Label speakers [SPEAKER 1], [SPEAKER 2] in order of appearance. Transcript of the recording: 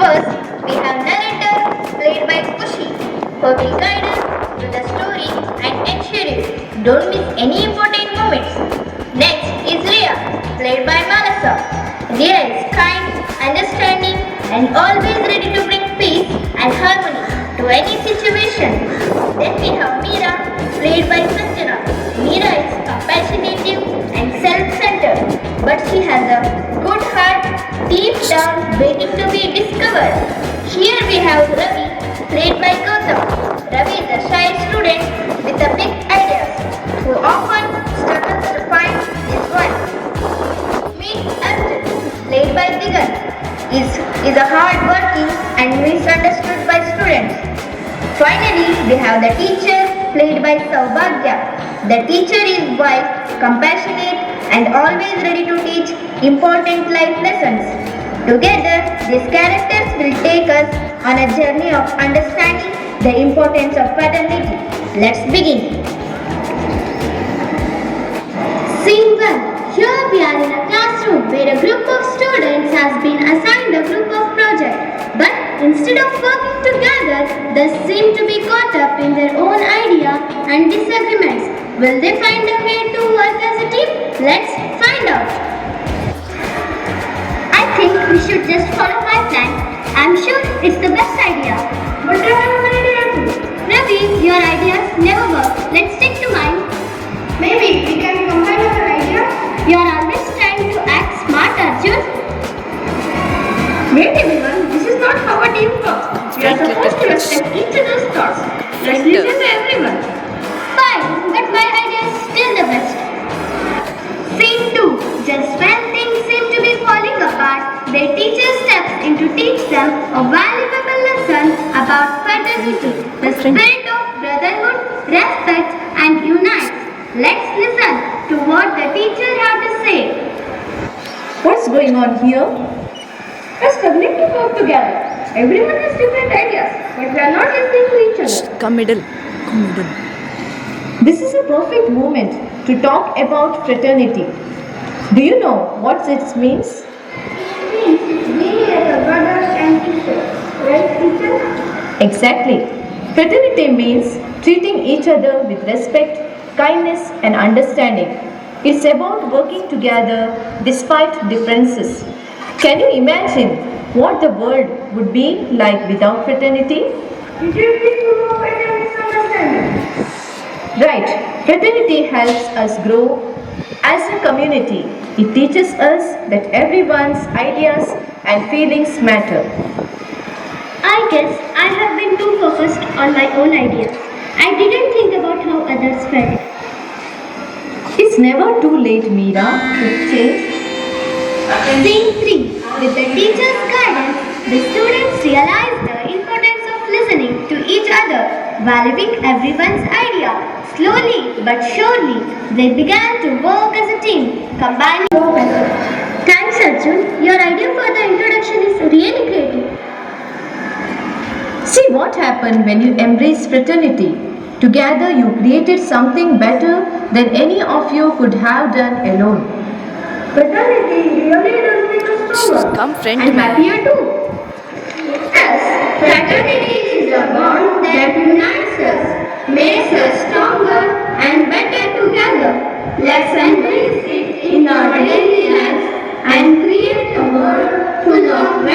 [SPEAKER 1] First, we have narrator played by Kushi, who will guide us through the story and ensure you don't miss any important moments. Next is Leah, played by Manasa. Leah is kind, understanding, and always ready to bring peace and harmony to any situation. Then we have Meera, played by Sanjana. Meera is compassionate and self-centered, but she has a good heart deep down waiting to be discovered. Here we have Ravi, played by Gautam. Ravi is a shy student with a big ideas who often struggles to find his voice. Meet Arjun, played by Digant, is a hard-working and misunderstood by students. Finally, we have the teacher, played by Saubhagya. The teacher is wise, compassionate, and always ready to teach important life lessons. Together, these characters will take us on a journey of understanding the importance of fraternity. Let's begin.
[SPEAKER 2] Scene 1. Here we are in a classroom where a group of students has been assigned a group of project. But instead of working together, they seem to be caught up in their own idea and disagreements. Will they find a way to work as a team? Let's find out. I think we should just follow my plan. I'm sure it's the best idea. But I have an idea too. Ravi, your ideas never work. Let's stick to mine.
[SPEAKER 1] Maybe we can combine our ideas.
[SPEAKER 2] You're always trying to act smart, Arjun.
[SPEAKER 1] Wait everyone, this is not how a team works. We are supposed to respect each other's thoughts. Let's listen to everyone.
[SPEAKER 2] Fine, but my idea is still the best. Scene 2. Just when things seem to be falling apart, their teacher steps in to teach them a valuable lesson about fraternity, the spirit of brotherhood, respect, and unites. Let's listen to what the teacher had to say.
[SPEAKER 3] What's going on here? We're struggling to work together. Everyone has different ideas, but we are not listening to each other.
[SPEAKER 4] Come middle.
[SPEAKER 3] This is a perfect moment to talk about fraternity. Do you know what it means?
[SPEAKER 1] It means being like a brother and sister. Right, teacher?
[SPEAKER 3] Exactly. Fraternity means treating each other with respect, kindness, and understanding. It's about working together despite differences. Can you imagine what the world would be like without fraternity?
[SPEAKER 1] Did you please remove any misunderstanding?
[SPEAKER 3] Right. Fraternity helps us grow as a community. It teaches us that everyone's ideas and feelings matter.
[SPEAKER 2] I guess I have been too focused on my own ideas. I didn't think about how others felt.
[SPEAKER 3] It's never too late, Meera, to change.
[SPEAKER 2] Scene 3. With the teacher's guidance, the students realized the importance of listening to each other, valuing everyone's idea. Slowly but surely, they began to work as a team, combining. Thanks, Arjun. Your idea for the introduction is really creative.
[SPEAKER 3] See what happened when you embrace fraternity. Together you created something better than any of you could have done alone.
[SPEAKER 1] Fraternity really does make us stronger.
[SPEAKER 4] Come friend
[SPEAKER 1] and
[SPEAKER 4] me.
[SPEAKER 1] happier too. Yes, fraternity is a bond that unites us, makes us stronger and better together. Let's embrace